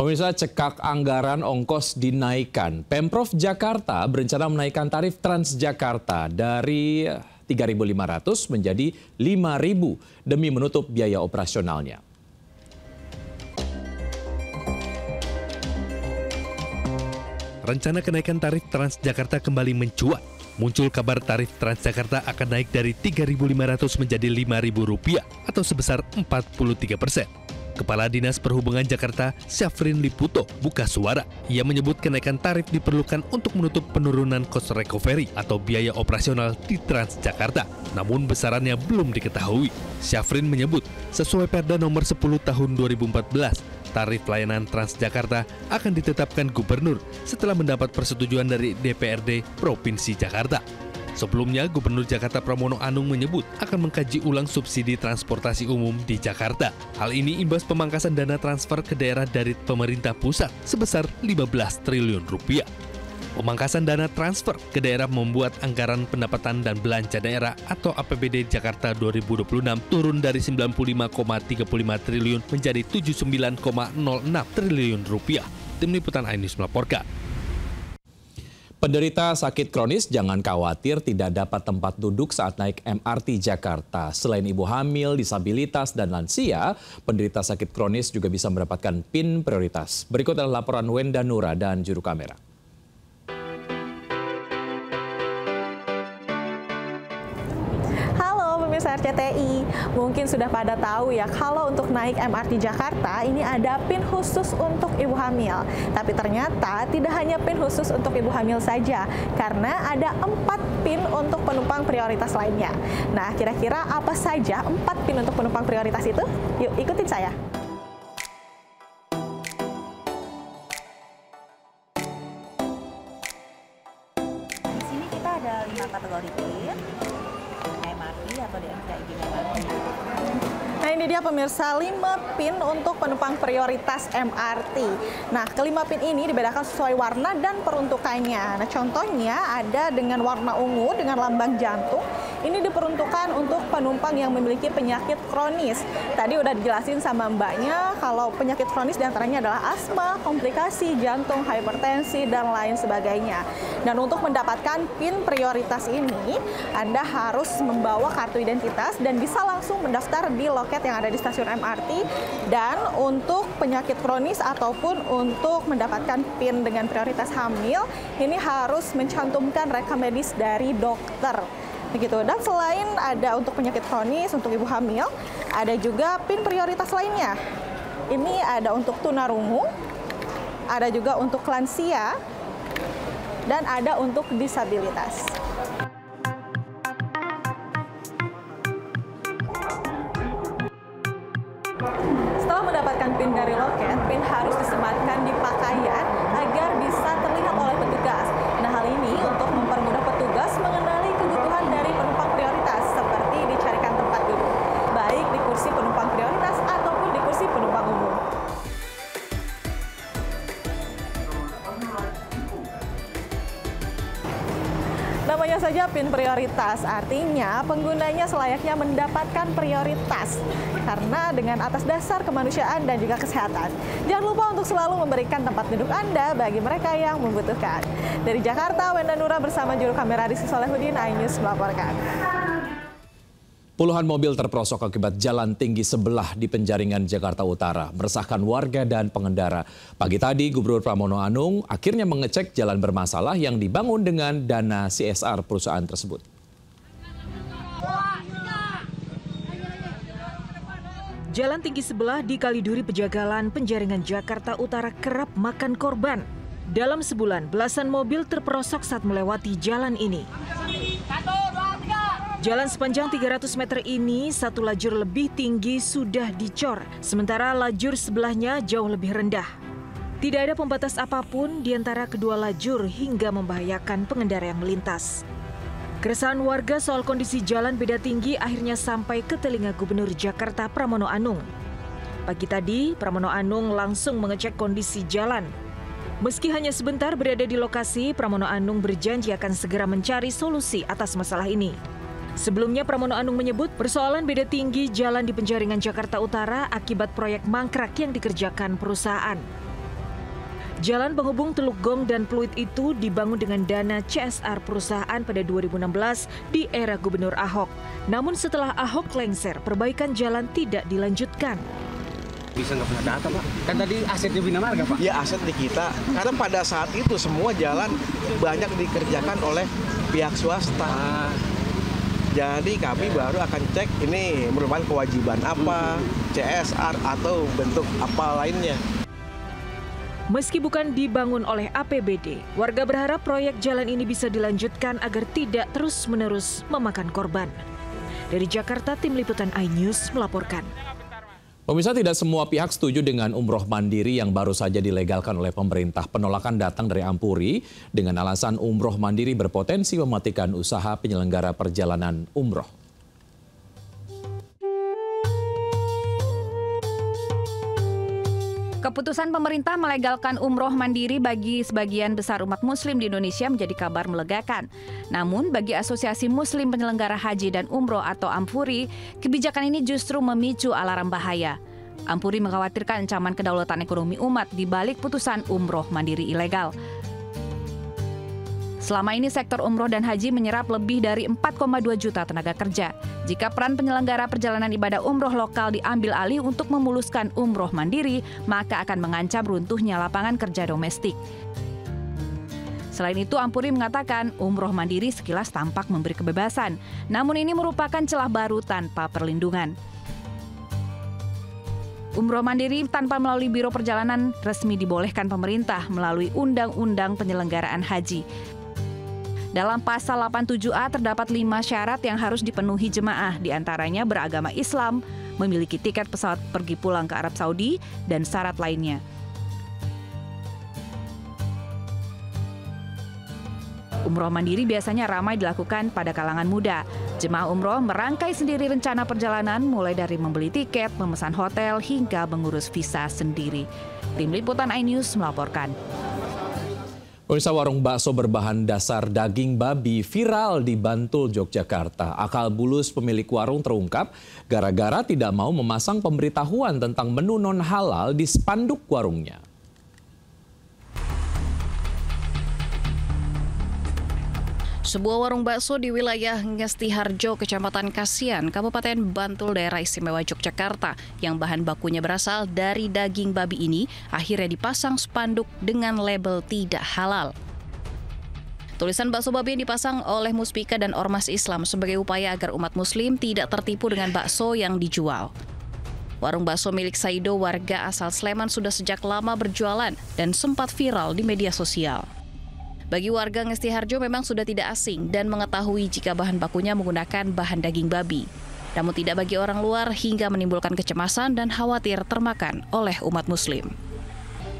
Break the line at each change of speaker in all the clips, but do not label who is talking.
Pemirsa, cekak anggaran ongkos dinaikkan. Pemprov Jakarta berencana menaikkan tarif Transjakarta dari 3.500 menjadi 5.000 demi menutup biaya operasionalnya.
Rencana kenaikan tarif Transjakarta kembali mencuat. Muncul kabar tarif Transjakarta akan naik dari Rp3.500 menjadi Rp5.000 atau sebesar 43%. Kepala Dinas Perhubungan Jakarta, Syafrin Liputo, buka suara. Ia menyebut kenaikan tarif diperlukan untuk menutup penurunan cost recovery atau biaya operasional di Transjakarta. Namun besarannya belum diketahui. Syafrin menyebut, sesuai Perda nomor 10 tahun 2014, tarif layanan Transjakarta akan ditetapkan gubernur setelah mendapat persetujuan dari DPRD Provinsi Jakarta. Sebelumnya, Gubernur Jakarta Pramono Anung menyebut akan mengkaji ulang subsidi transportasi umum di Jakarta. Hal ini imbas pemangkasan dana transfer ke daerah dari pemerintah pusat sebesar Rp15 triliun. Pemangkasan dana transfer ke daerah membuat anggaran pendapatan dan belanja daerah atau APBD Jakarta 2026 turun dari Rp95,35 triliun menjadi Rp79,06 triliun. Tim Liputan iNews melaporkan.
Penderita sakit kronis jangan khawatir tidak dapat tempat duduk saat naik MRT Jakarta. Selain ibu hamil, disabilitas, dan lansia, penderita sakit kronis juga bisa mendapatkan PIN prioritas. Berikut adalah laporan Wenda Nura dan juru kamera.
Pemirsa RCTI, mungkin sudah pada tahu ya kalau untuk naik MRT Jakarta ini ada PIN khusus untuk ibu hamil. Tapi ternyata tidak hanya PIN khusus untuk ibu hamil saja, karena ada 4 PIN untuk penumpang prioritas lainnya. Nah, kira-kira apa saja 4 PIN untuk penumpang prioritas itu? Yuk, ikutin saya.
Di sini kita ada 5 kategori PIN. Atau di MKIG MRT.
Nah, ini dia pemirsa 5 PIN untuk penumpang prioritas MRT. Nah, kelima PIN ini dibedakan sesuai warna dan peruntukannya. Nah, contohnya ada dengan warna ungu dengan lambang jantung. Ini diperuntukkan untuk penumpang yang memiliki penyakit kronis. Tadi udah dijelasin sama mbaknya kalau penyakit kronis diantaranya adalah asma, komplikasi jantung, hipertensi, dan lain sebagainya. Dan untuk mendapatkan PIN prioritas ini, Anda harus membawa kartu identitas dan bisa langsung mendaftar di loket yang ada di stasiun MRT. Dan untuk penyakit kronis ataupun untuk mendapatkan PIN dengan prioritas hamil, ini harus mencantumkan rekam medis dari dokter. Begitu. Dan selain ada untuk penyakit kronis, untuk ibu hamil, ada juga PIN prioritas lainnya. Ini ada untuk tunarungu, ada juga untuk lansia, dan ada untuk disabilitas. Setelah mendapatkan PIN dari loket, PIN harus disematkan di pakaian agar bisa terlihat oleh petugas. Nah, hal ini untuk mempermudah petugas mengenali kebutuhan dari penumpang prioritas, seperti dicarikan tempat duduk, baik di kursi penumpang prioritas ataupun di kursi penumpang umum. Namanya saja PIN prioritas, artinya penggunanya selayaknya mendapatkan prioritas karena dengan atas dasar kemanusiaan dan juga kesehatan. Jangan lupa untuk selalu memberikan tempat duduk Anda bagi mereka yang membutuhkan. Dari Jakarta, Wenda Nura bersama juru kamera Rizky Solehudin, iNews melaporkan.
Puluhan mobil terperosok akibat jalan tinggi sebelah di Penjaringan, Jakarta Utara, meresahkan warga dan pengendara. Pagi tadi, Gubernur Pramono Anung akhirnya mengecek jalan bermasalah yang dibangun dengan dana CSR perusahaan tersebut.
Jalan tinggi sebelah di Kaliduri Pejagalan, Penjaringan, Jakarta Utara kerap makan korban. Dalam sebulan, belasan mobil terperosok saat melewati jalan ini. Jalan sepanjang 300 meter ini, satu lajur lebih tinggi sudah dicor, sementara lajur sebelahnya jauh lebih rendah. Tidak ada pembatas apapun di antara kedua lajur hingga membahayakan pengendara yang melintas. Keresahan warga soal kondisi jalan beda tinggi akhirnya sampai ke telinga Gubernur Jakarta Pramono Anung. Pagi tadi, Pramono Anung langsung mengecek kondisi jalan. Meski hanya sebentar berada di lokasi, Pramono Anung berjanji akan segera mencari solusi atas masalah ini. Sebelumnya, Pramono Anung menyebut persoalan beda tinggi jalan di Penjaringan, Jakarta Utara akibat proyek mangkrak yang dikerjakan perusahaan. Jalan penghubung Teluk Gong dan Pluit itu dibangun dengan dana CSR perusahaan pada 2016 di era Gubernur Ahok. Namun setelah Ahok lengser, perbaikan jalan tidak dilanjutkan.
Bisa nggak punya data, Pak? Kan tadi asetnya Bina Marga, Pak?
Ya, aset di kita. Karena pada saat itu semua jalan banyak dikerjakan oleh pihak swasta. Jadi kami baru akan cek ini merupakan kewajiban apa, CSR atau bentuk apa lainnya.
Meski bukan dibangun oleh APBD, warga berharap proyek jalan ini bisa dilanjutkan agar tidak terus-menerus memakan korban. Dari Jakarta, Tim Liputan iNews melaporkan.
Pemirsa, tidak semua pihak setuju dengan umroh mandiri yang baru saja dilegalkan oleh pemerintah. Penolakan datang dari Ampuri dengan alasan umroh mandiri berpotensi mematikan usaha penyelenggara perjalanan umroh.
Keputusan pemerintah melegalkan umroh mandiri bagi sebagian besar umat muslim di Indonesia menjadi kabar melegakan. Namun bagi Asosiasi Muslim Penyelenggara Haji dan Umroh atau Ampuri, kebijakan ini justru memicu alarm bahaya. Ampuri mengkhawatirkan ancaman kedaulatan ekonomi umat di balik putusan umroh mandiri ilegal. Selama ini sektor umroh dan haji menyerap lebih dari 4,2 juta tenaga kerja. Jika peran penyelenggara perjalanan ibadah umroh lokal diambil alih untuk memuluskan umroh mandiri, maka akan mengancam runtuhnya lapangan kerja domestik. Selain itu, Ampuri mengatakan umroh mandiri sekilas tampak memberi kebebasan, namun ini merupakan celah baru tanpa perlindungan. Umroh mandiri tanpa melalui Biro Perjalanan resmi dibolehkan pemerintah melalui Undang-Undang Penyelenggaraan Haji. Dalam pasal 87A terdapat 5 syarat yang harus dipenuhi jemaah, diantaranya beragama Islam, memiliki tiket pesawat pergi pulang ke Arab Saudi, dan syarat lainnya. Umroh mandiri biasanya ramai dilakukan pada kalangan muda. Jemaah umroh merangkai sendiri rencana perjalanan, mulai dari membeli tiket, memesan hotel, hingga mengurus visa sendiri. Tim Liputan iNews melaporkan.
Pemirsa, warung bakso berbahan dasar daging babi viral di Bantul, Yogyakarta. Akal bulus pemilik warung terungkap gara-gara tidak mau memasang pemberitahuan tentang menu non-halal di spanduk warungnya.
Sebuah warung bakso di wilayah Ngestiharjo, Kecamatan Kasian, Kabupaten Bantul, Daerah Istimewa Yogyakarta, yang bahan bakunya berasal dari daging babi ini, akhirnya dipasang spanduk dengan label tidak halal. Tulisan bakso babi yang dipasang oleh Muspika dan Ormas Islam sebagai upaya agar umat muslim tidak tertipu dengan bakso yang dijual. Warung bakso milik Saido, warga asal Sleman, sudah sejak lama berjualan dan sempat viral di media sosial. Bagi warga Ngestiharjo memang sudah tidak asing dan mengetahui jika bahan bakunya menggunakan bahan daging babi. Namun tidak bagi orang luar hingga menimbulkan kecemasan dan khawatir termakan oleh umat muslim.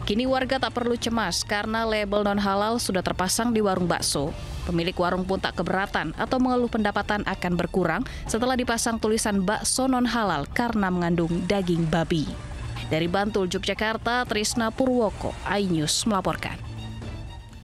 Kini warga tak perlu cemas karena label non-halal sudah terpasang di warung bakso. Pemilik warung pun tak keberatan atau mengeluh pendapatan akan berkurang setelah dipasang tulisan bakso non-halal karena mengandung daging babi. Dari Bantul, Yogyakarta, Trisna Purwoko, iNews melaporkan.